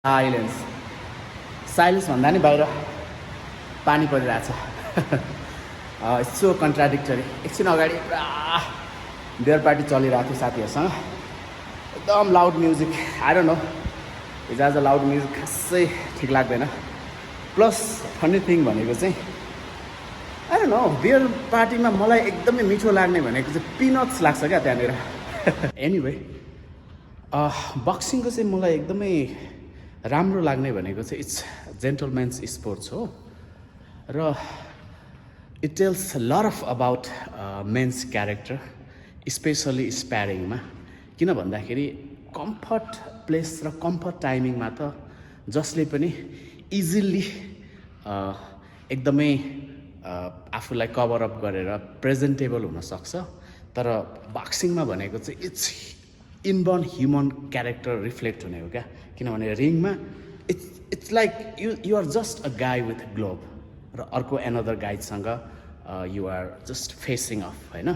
Silence silence भन्दा नि बाहिर पानी परिरहेछ सो कन्ट्राडिक्टरी। एकछिन अगाडि पुरा बियर पार्टी चलिरहेको थियो साथीहरूसँग, एकदम loud music. I don't know, हिजो आज लाउड म्युजिक खासै ठिक लाग्दैन। प्लस फन्नी थिङ भनेको चाहिँ आई डोन्ट नो, बियर पार्टीमा मलाई एकदमै मिठो लाग्ने भनेको चाहिँ पिनट्स लाग्छ क्या त्यहाँनिर। एनिवे, बक्सिङको चाहिँ मलाई एकदमै राम्रो लाग्ने भनेको चाहिँ इट्स जेन्टलम्यान्स स्पोर्ट्स हो र it tells lot of about men's character, especially स्प्यारिङमा। किन भन्दाखेरि कम्फर्ट प्लेस र कम्फर्ट टाइमिङमा त जसले पनि इजिली एकदमै आफूलाई कभर अप गरेर प्रेजेन्टेबल हुनसक्छ। तर बक्सिङमा भनेको चाहिँ it's inborn human character reflect हुने हो क्या। किनभने रिङमा it's like you are just a guy with glove र अर्को एनदर गाइडसँग you are just facing off होइन।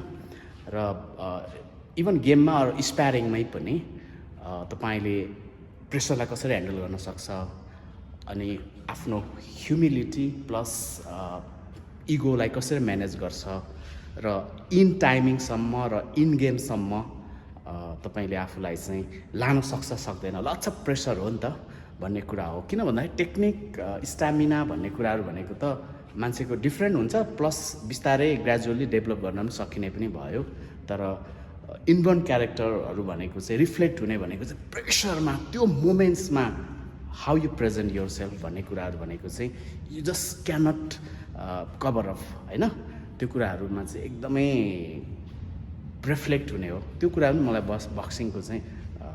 र इभन गेममा अरू स्प्यारिङमै पनि तपाईँले प्रेसरलाई कसरी ह्यान्डल गर्न सक्छ, अनि आफ्नो ह्युमिलिटी प्लस इगोलाई कसरी म्यानेज गर्छ, र इन टाइमिङसम्म र इन गेमसम्म तपाईँले आफूलाई चाहिँ लान सक्छ सक्दैन, लट्स अफ प्रेसर हो नि त भन्ने कुरा हो। किन भन्दाखेरि टेक्निक स्टामिना भन्ने कुराहरू भनेको त मान्छेको डिफ्रेन्ट हुन्छ, प्लस बिस्तारै ग्रेजुअली डेभलप गर्न पनि सकिने पनि भयो। तर इनबर्न क्यारेक्टरहरू भनेको चाहिँ रिफ्लेक्ट हुने भनेको चाहिँ प्रेसरमा, त्यो मोमेन्ट्समा how you present yourself भन्ने कुराहरू भनेको चाहिँ you just cannot cover off होइन। त्यो कुराहरूमा चाहिँ एकदमै रिफ्लेक्ट हुने हो। त्यो कुराहरू पनि मलाई बक्सिङको चाहिँ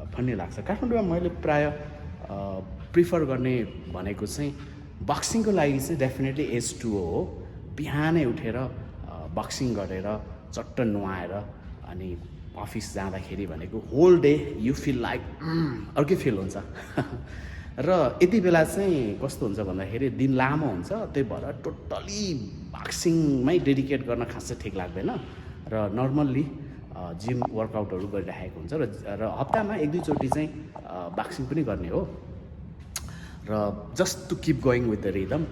फन्नी लाग्छ। काठमाडौँमा मैले प्रायः प्रिफर गर्ने भनेको चाहिँ बक्सिङको लागि चाहिँ डेफिनेटली H2O हो। बिहानै उठेर बक्सिङ गरेर चट्ट नुहाएर अनि अफिस जाँदाखेरि भनेको whole day you feel like अर्कै फिल हुन्छ। र यति बेला चाहिँ कस्तो हुन्छ भन्दाखेरि दिन लामो हुन्छ, त्यही भएर टोटली बक्सिङमै डेडिकेट गर्न खासै ठिक लाग्दैन। र नर्मल्ली जिम वर्कआउटहरू गरिराखेको हुन्छ र हप्तामा 1-2 चोटि चाहिँ बक्सिङ पनि गर्ने हो। र just to keep going with the rhythm.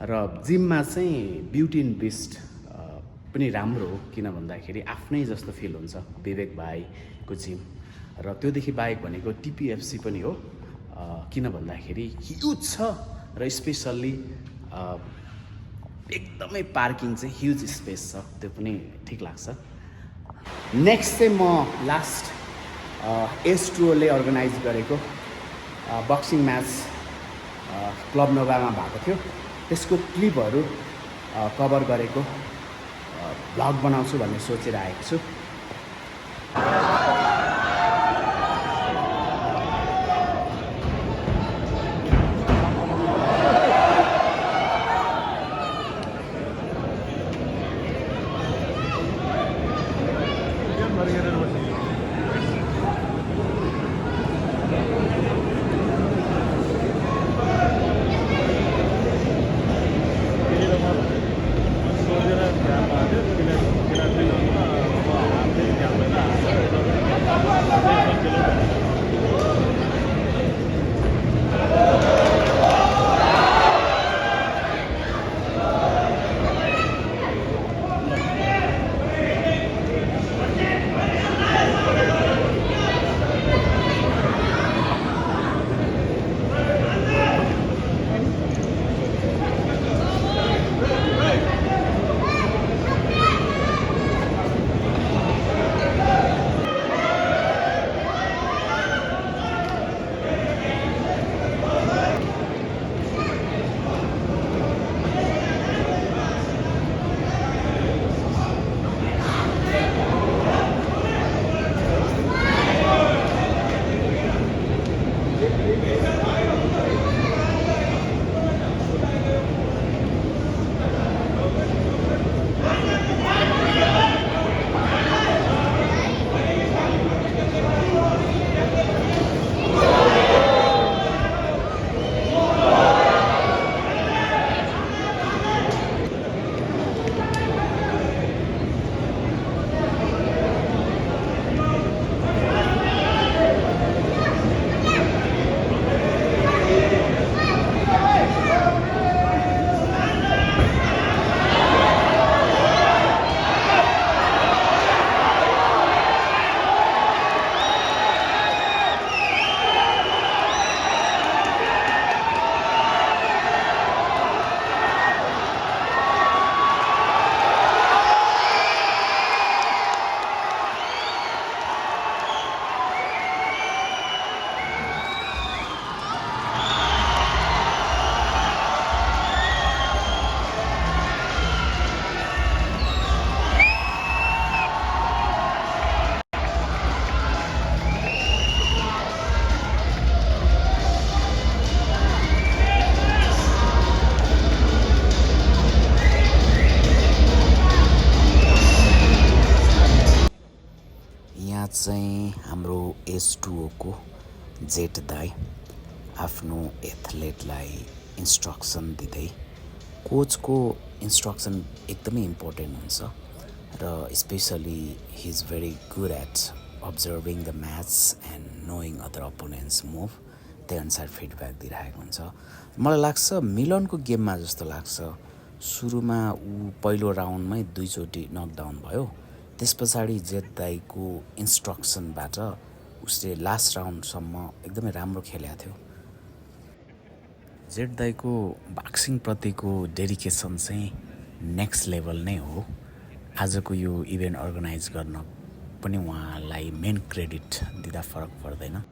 र जिममा चाहिँ ब्युटी इन बिस्ट पनि राम्रो हो, किन भन्दाखेरि आफ्नै जस्तो फिल हुन्छ विवेक भाइको जिम। र त्योदेखि बाहेक भनेको TPFC पनि हो, किन भन्दाखेरि ह्युज छ र स्पेसल्ली एकदमै पार्किङ चाहिँ ह्युज स्पेस छ, त्यो पनि ठिक लाग्छ। नेक्स्ट चाहिँ म लास्ट H2O ले अर्गनाइज गरेको बक्सिङ म्याच क्लब नोभामा भएको थियो, त्यसको क्लिपहरू कभर गरेको भ्लग बनाउँछु भन्ने सोचिरहेको छु। H2O को जेट दाई आफ्नो एथलेटलाई इन्स्ट्रक्सन दिँदै कोचको इन्स्ट्रक्सन एकदमै इम्पोर्टेन्ट हुन्छ र especially he is very good at observing the match and knowing other opponents move त्यही अनुसार फिडब्याक दिइरहेको हुन्छ। मलाई लाग्छ मिलनको गेममा जस्तो लाग्छ सुरुमा ऊ पहिलो राउन्डमै 2 चोटि नकडाउन भयो, त्यस पछाडि जेट दाईको इन्स्ट्रक्सनबाट उसले लास्ट राउन्डसम्म एकदमै राम्रो खेलेको थियो। जेट दाईको बक्सिङप्रतिको डेडिकेसन चाहिँ नेक्स्ट लेभल नै हो। आजको यो इभेन्ट अर्गनाइज गर्न पनि उहाँलाई मेन क्रेडिट दिँदा फरक पर्दैन।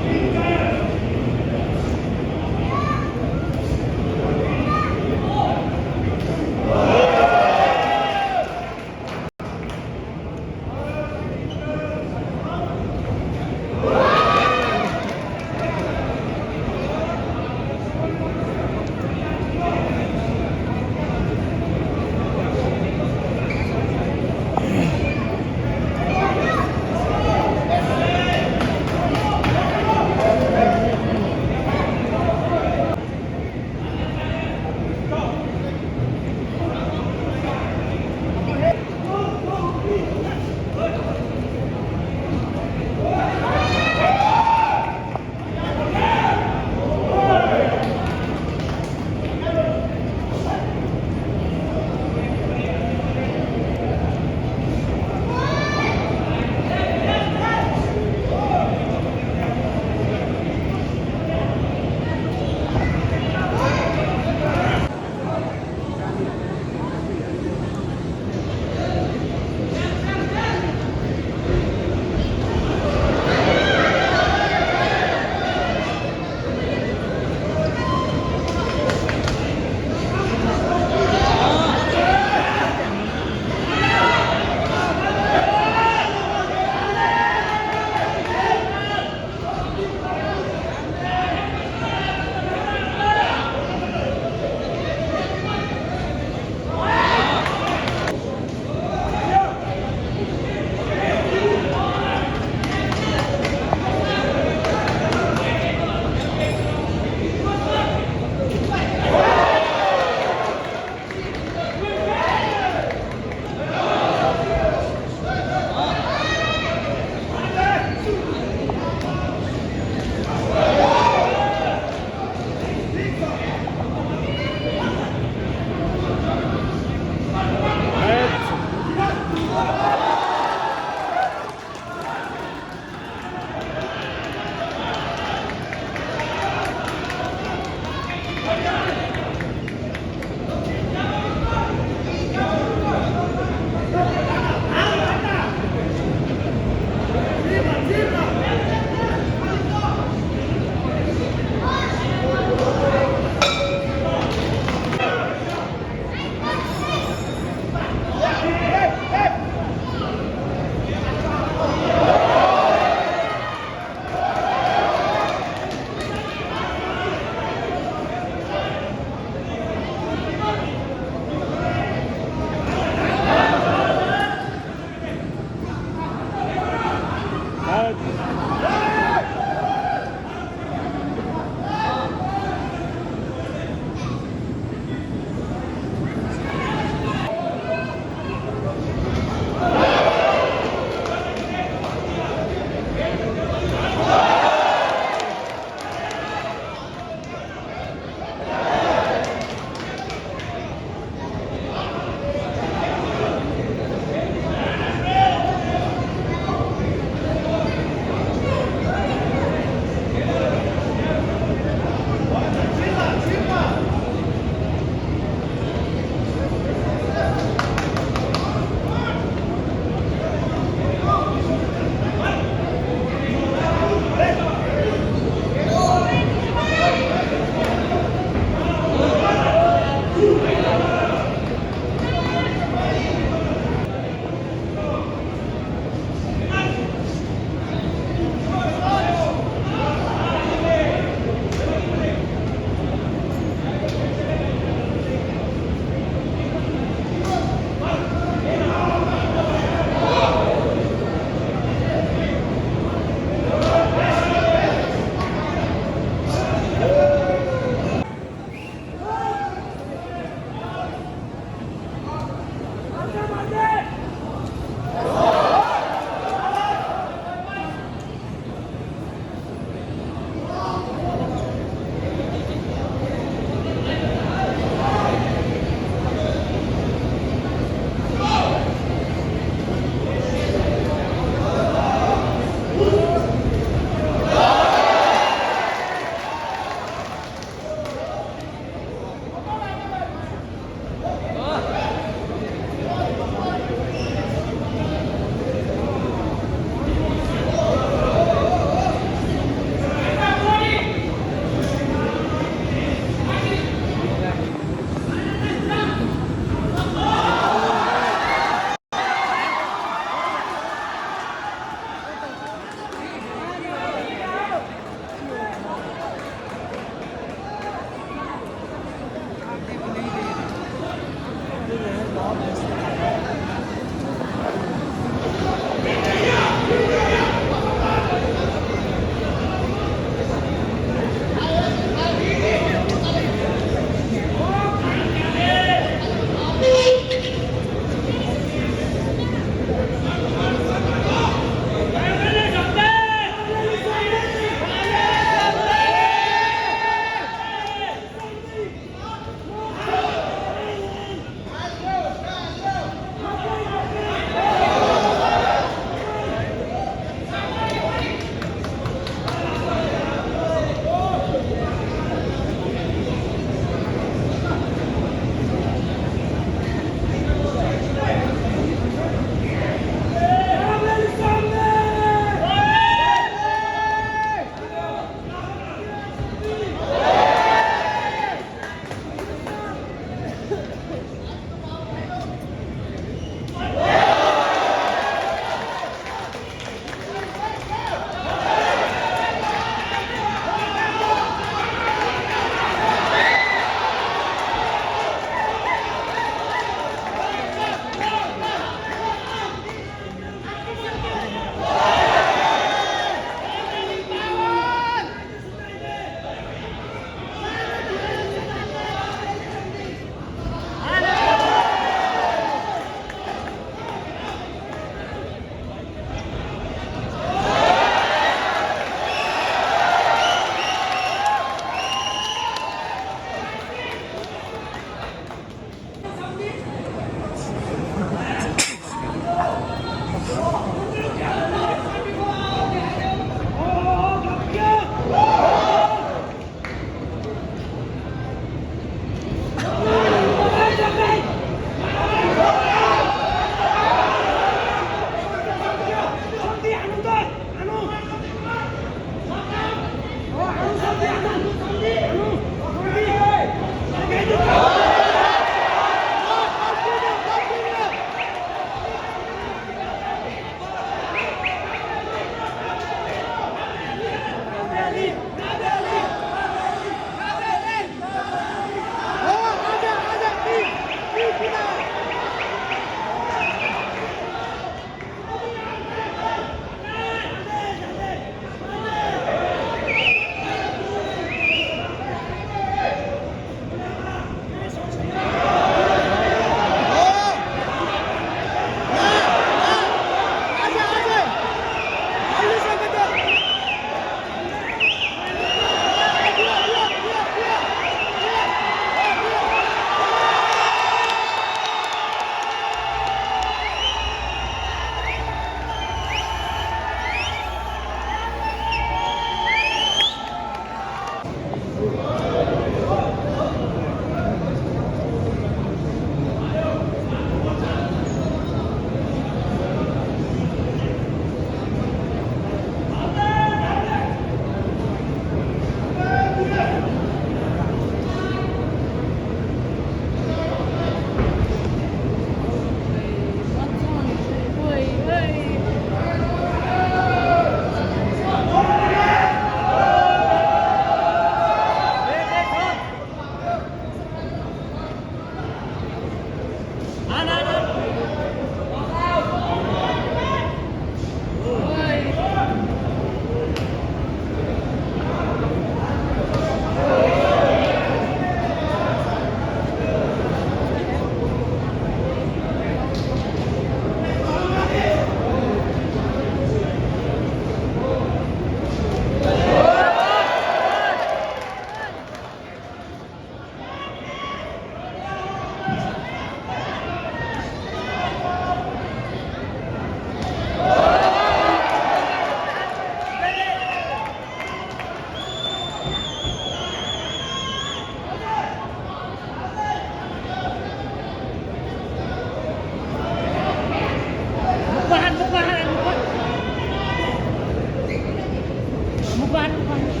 One punch.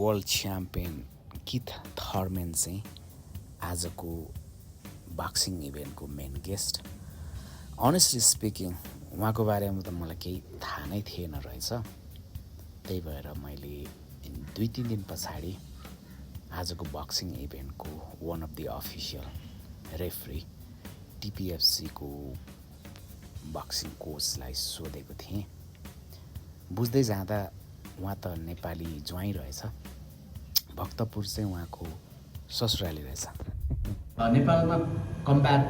World champion Keith Thurman चाहिँ आजको बक्सिङ इभेन्टको मेन गेस्ट। अनेस्टली स्पिकिङ उहाँको बारेमा त मलाई केही थाहा नै थिएन रहेछ। त्यही भएर मैले 2-3 दिन पछाडि आजको बक्सिङ इभेन्टको one of the official referee टिपिएफसीको बक्सिङ कोचलाई सोधेको थिएँ। बुझ्दै जाँदा उहाँ त नेपाली ज्वाइँ रहेछ, भक्तपुर चाहिँ उहाँको ससुराली रहेछ। नेपालमा कम्ब्याट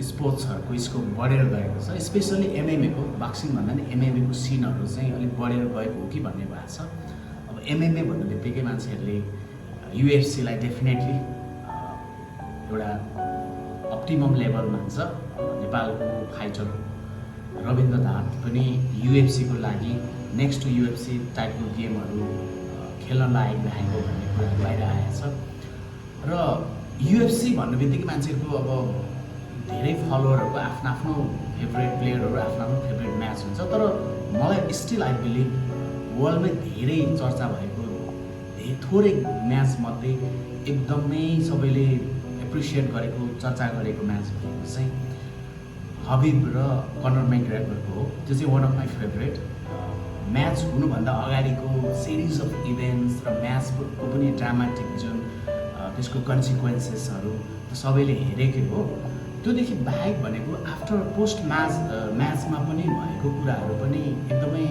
स्पोर्ट्सहरूको स्कोप बढेर गएको छ, स्पेसली एमएमएको, बक्सिङ भन्दा नि एमएमएको सिनहरू चाहिँ अलिक बढेर गएको हो कि भन्ने भएको छ। अब एमएमए भन्ने बित्तिकै मान्छेहरूले युएफसीलाई डेफिनेटली एउटा अप्टिमम लेभल मान्छ। नेपालको फाइटर रविन्द्र धात पनि युएफसीको लागि नेक्स्ट टु युएफसी टाइपको गेमहरू खेल्न लायक देखाएको भन्ने कुराहरू बाहिर आएको छ। र युएफसी भन्ने बित्तिकै मान्छेहरूको अब धेरै फलोवरहरूको आफ्नो आफ्नो फेभरेट प्लेयरहरू, आफ्नो आफ्नो फेभरेट म्याच हुन्छ। तर मलाई स्टिल आई बिलिभ वर्ल्डमै धेरै चर्चा भएको थोरै म्याचमध्ये एकदमै सबैले एप्रिसिएट गरेको, चर्चा गरेको म्याच भनेको चाहिँ हबिब र कनर मैग्रेगरको हो। त्यो चाहिँ one of my favourite. Match हुनुभन्दा अगाडिको सिरिज अफ इभेन्ट्स र म्याचको पनि ड्रामाटिक जुन त्यसको कन्सिक्वेन्सेसहरू सबैले हेरेकै हो। त्योदेखि बाहेक भनेको आफ्टर पोस्ट म्याचमा पनि भएको कुराहरू पनि एकदमै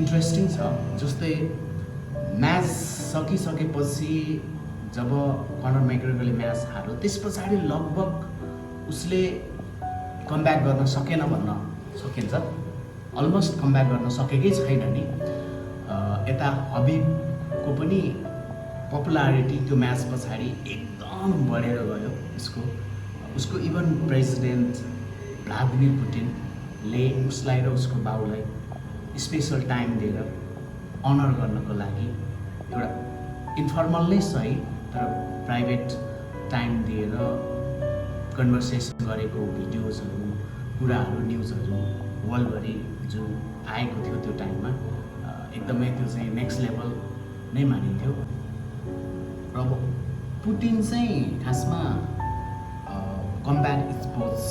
इन्ट्रेस्टिङ छ। जस्तै म्याच सकिसकेपछि जब कनर मैग्रेगरले म्याच हार्यो, त्यस पछाडि लगभग उसले कमब्याक गर्न सकेन भन्न सकिन्छ। अलमोस्ट कमब्याक गर्न सकेकै छैन नि। यता हबिबको पनि पपुलारिटी त्यो म्याच पछाडि एकदम बढेर गयो। उसको इभन प्रेसिडेन्ट भ्लादिमिर पुटिनले उसलाई र उसको बाउलाई स्पेसल टाइम दिएर अनर गर्नको लागि एउटा इन्फर्मल नै सही तर प्राइभेट टाइम दिएर कन्भर्सेसन गरेको भिडियोजहरू, कुराहरू, न्युजहरू वर्ल्डभरि जुन आएको थियो त्यो टाइममा एकदमै त्यो चाहिँ नेक्स्ट लेभल नै मानिन्थ्यो। र अब पुटिन चाहिँ खासमा कम्ब्याट स्पोर्ट्स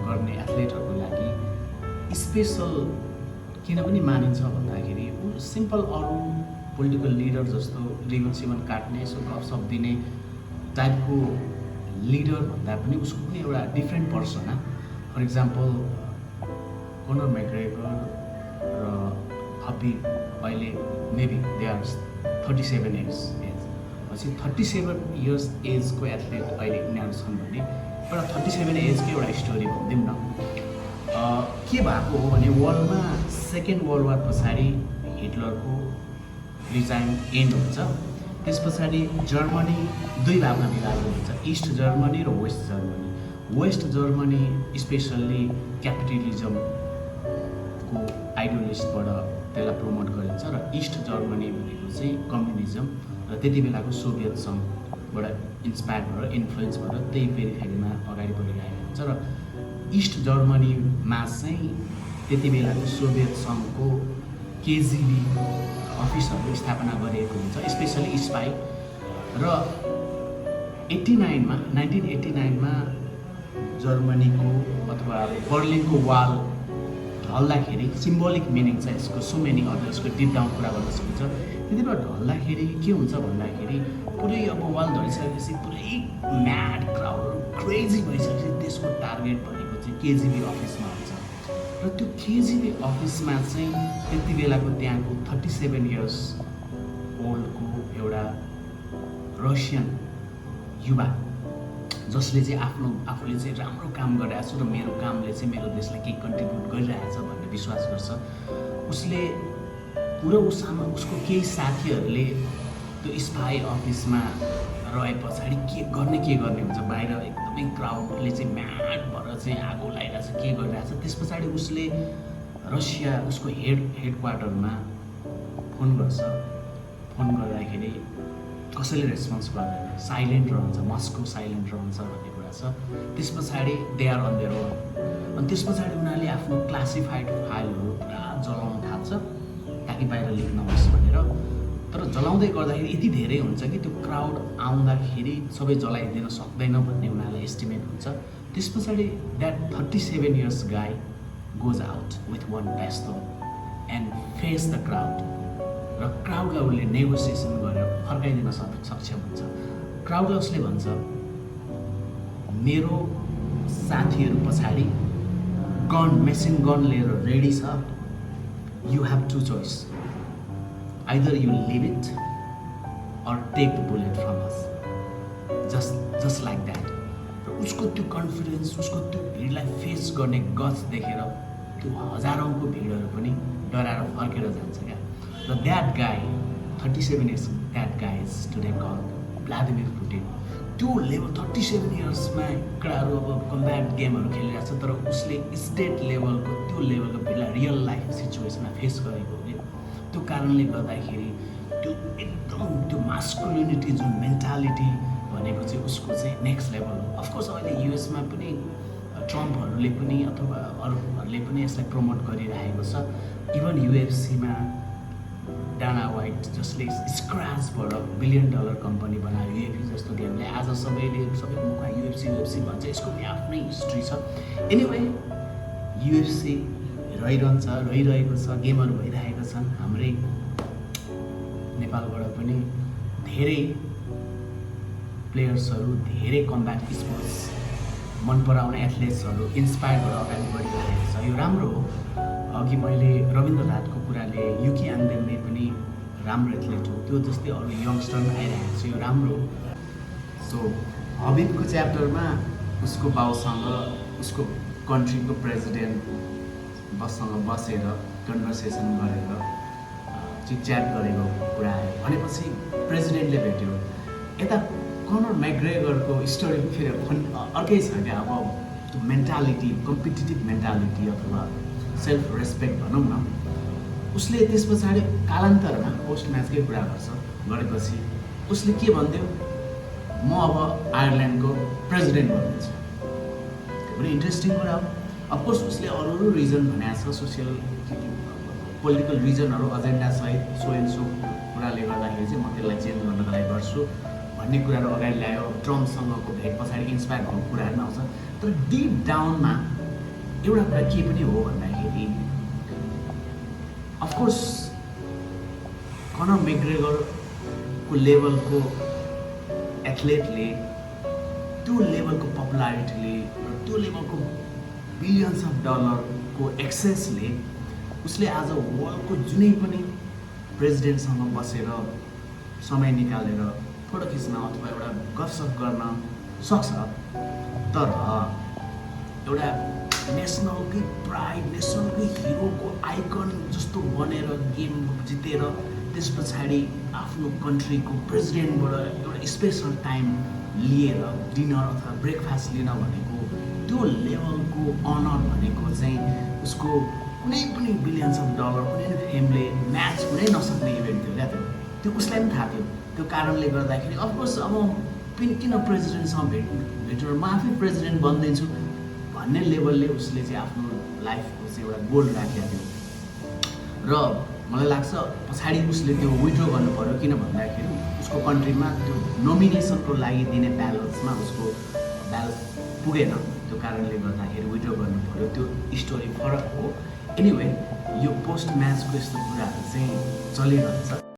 गर्ने एथलेटहरूको लागि स्पेसल किन पनि मानिन्छ भन्दाखेरि ऊ सिम्पल अरू पोलिटिकल लिडर जस्तो रिबन सिबन काट्ने, यसो गफसप दिने टाइपको लिडर भन्दा पनि उसको पनि एउटा different persona. For example Conor McGregor र हबिब अहिले maybe they are 37 years age. पछि 37 इयर्स एजको एथलेट अहिले उनीहरू छन् भने एउटा 37 एजकै एउटा स्टोरी भनिदिउँ न। के भएको हो भने वर्ल्डमा सेकेन्ड वर्ल्ड वार पछाडि हिटलरको रिजाइन एन्ड हुन्छ। त्यस पछाडि जर्मनी दुई भागमा विभाजन हुन्छ, इस्ट जर्मनी र West Germany. West Germany especially क्यापिटलिजमको आइडियोलिस्टबाट त्यसलाई प्रमोट गरिन्छ र इस्ट जर्मनी भनेको चाहिँ कम्युनिजम र त्यति बेलाको सोभियत सङ्घबाट इन्सपायर भएर इन्फ्लुएन्स भएर त्यही पेरिफेरीमा अगाडि बढिरहेको हुन्छ। र इस्ट जर्मनीमा चाहिँ त्यति बेलाको सोभियत सङ्घको केजिबी अफिसहरू स्थापना गरिएको हुन्छ, स्पेसली स्पाई। र 1989मा जर्मनीको अथवा बर्लिनको वाल ढल्दाखेरि सिम्बोलिक मिनिङ छ यसको, सो मेनी अदर, यसको डिप डाउन कुरा गर्न सकिन्छ। त्यति बेला ढल्दाखेरि के हुन्छ भन्दाखेरि पुरै अब वाल ढलिसकेपछि पुरै म्याड क्राउडहरू क्रेजी भइसकेपछि त्यसको टार्गेट भनेको चाहिँ केजिबी अफिसमा हुन्छ। र त्यो केजिबी अफिसमा चाहिँ त्यति बेलाको त्यहाँको 37 इयर्स ओल्डको एउटा रसियन युवा, जसले चाहिँ आफूले चाहिँ राम्रो काम गरिरहेको छु र मेरो कामले चाहिँ मेरो देशलाई केही कन्ट्रिब्युट गरिरहेछ भन्ने विश्वास गर्छ। उसले पुरा उसको केही साथीहरूले त्यो स्पाई अफिसमा रहे पछाडि के गर्ने हुन्छ, बाहिर एकदमै क्राउडले चाहिँ म्याड भएर चाहिँ आगो लगाइरहेछ, के गरिरहेछ। त्यस पछाडि उसले रसिया उसको हेड क्वार्टरमा फोन गर्छ। फोन गर्दाखेरि कसैले रेस्पोन्स गर्दैन, साइलेन्ट रहन्छ, मस्को साइलेन्ट रहन्छ भन्ने कुरा छ। त्यस पछाडि they are on their own. अनि त्यस पछाडि उनीहरूले आफ्नो क्लासिफाइड फाइलहरू पुरा जलाउन थाल्छ ताकि बाहिर लिक नहोस् भनेर। तर जलाउँदै गर्दाखेरि यति धेरै हुन्छ कि त्यो क्राउड आउँदाखेरि सबै जलाइदिन सक्दैन भन्ने उनीहरूलाई एस्टिमेट हुन्छ। त्यस पछाडि द्याट 37 इयर्स गाई goes out with one pistol and face the crowd. र क्राउडलाई उसले नेगोसिएसन गरेर फर्काइदिन सक्षम हुन्छ। क्राउडलाई उसले भन्छ, मेरो साथीहरू पछाडि मेसिन गन लिएर रेडी छ, you have two choice, either you leave it or take the bullet from us, just like that. र उसको त्यो कन्फिडेन्स, उसको त्यो भिडलाई फेस गर्ने गट्स देखेर त्यो हजारौँको भिडहरू पनि डराएर फर्केर जान्छ क्या। र that guy 37 years, that guy is today called Vladimir Putin. त्यो लेभल 37 इयर्समा केटाहरू अब कम्ब्याट गेमहरू खेलिरहेको छ, तर उसले स्टेट लेभलको त्यो लेभलको भिडलाई रियल लाइफ सिचुएसनमा फेस गरेको हो कि। त्यो कारणले गर्दाखेरि त्यो एकदम त्यो मास्कुलिनिटी जुन मेन्टालिटी भनेको चाहिँ उसको चाहिँ नेक्स्ट लेभल हो। अफकोर्स अहिले युएसमा पनि ट्रम्पहरूले पनि अथवा अरूहरूले पनि यसलाई प्रमोट गरिरहेको छ। इभन युएफसीमा डाना वाइट, जसले स्क्रैचबाट $1 बिलियन कम्पनी बनायो युएफसी जस्तो गेमले, आज सबैको मुखमा युएफसी भन्छ। यसको पनि आफ्नै हिस्ट्री छ। एनिवे युएफसी रहिरहेको छ, गेमहरू भइरहेका छन्। हाम्रै नेपालबाट पनि धेरै प्लेयर्सहरू, धेरै कम्ब्याट स्पोर्ट्स मन पराउने एथलेट्सहरू इन्सपायर भएर अगाडि बढिरहेको छ। यो राम्रो हो। अघि मैले रविन्द्र नाथको कुराले, युकी आङदेन्ने पनि राम्रो एथलेट हो, त्यो जस्तै अरू यङ्स्टर आइरहेको छ, यो राम्रो हो। सो हबिबको च्याप्टरमा उसको बाउसँग उसको कन्ट्रीको प्रेसिडेन्ट बससँग बसेर कन्भर्सेसन गरेर चिटच्याट गरेको कुरा आयो। भनेपछि प्रेसिडेन्टले भेट्यो। यता कनर मैग्रेगरको स्टोरी फेरि अर्कै छ क्या। अब त्यो मेन्टालिटी, कम्पिटिटिभ मेन्टालिटी अथवा सेल्फ रेस्पेक्ट भनौँ न, उसले त्यस पछाडि कालान्तरमा पोस्ट म्याचकै कुरा गरेपछि उसले के भनिदियो, म अब आयरल्यान्डको प्रेसिडेन्ट बनिन्छु। पनि इन्ट्रेस्टिङ कुरा हो। अफकोर्स उसले अरू रिजन भनेको छ, सोसियल पोलिटिकल रिजनहरू एजेन्डा सहित सो एन्ड सो कुराले गर्दाखेरि चाहिँ म त्यसलाई चेन्ज गर्नको लागि गर्छु भन्ने कुराहरू अगाडि ल्यायो। ट्रम्पसँगको भेट पछाडि इन्सपायर भएको कुराहरू पनि आउँछ। तर डिप डाउनमा एउटा कुरा के पनि हो भन्दाखेरि अफकोर्स कनर मैग्रेगरको लेभलको एथलेटले, त्यो लेभलको पपुलारिटीले र त्यो लेभलको $बिलियन्स को एक्सेसले उसले आज वर्ल्डको जुनै पनि प्रेसिडेन्टसँग बसेर समय निकालेर फोटो खिच्न अथवा एउटा गफसफ गर्न सक्छ। तर एउटा नेसनलकै प्राइड, नेसनलकै हिरोको आइकन जस्तो बनेर गेम जितेर त्यस पछाडि आफ्नो कन्ट्रीको प्रेसिडेन्टबाट एउटा स्पेसल टाइम लिएर डिनर अथवा ब्रेकफास्ट लिन भनेको, त्यो लेभलको अनर भनेको चाहिँ उसको कुनै पनि $बिलियन्स, कुनै पनि फेमले म्याच हुनै नसक्ने इभेन्ट थियो क्या। त्यो उसलाई पनि थाहा थियो। त्यो कारणले गर्दाखेरि अफकोर्स अब किन प्रेसिडेन्टसँग भेटेर म आफै प्रेसिडेन्ट बनिदिन्छु भन्ने लेभलले उसले चाहिँ आफ्नो लाइफको चाहिँ एउटा गोल राखेको थियो। र मलाई लाग्छ पछाडि उसले त्यो विड्रो गर्नु पऱ्यो किन भन्दाखेरि उसको कन्ट्रीमा त्यो नोमिनेसनको लागि दिने ब्यालेन्समा उसको ब्यालेन्स पुगेन, त्यो कारणले गर्दाखेरि विड्रो गर्नु पऱ्यो। त्यो स्टोरी फरक हो। एनिवे यो पोस्ट म्याचको यस्तो कुराहरू चाहिँ चलिरहेछ।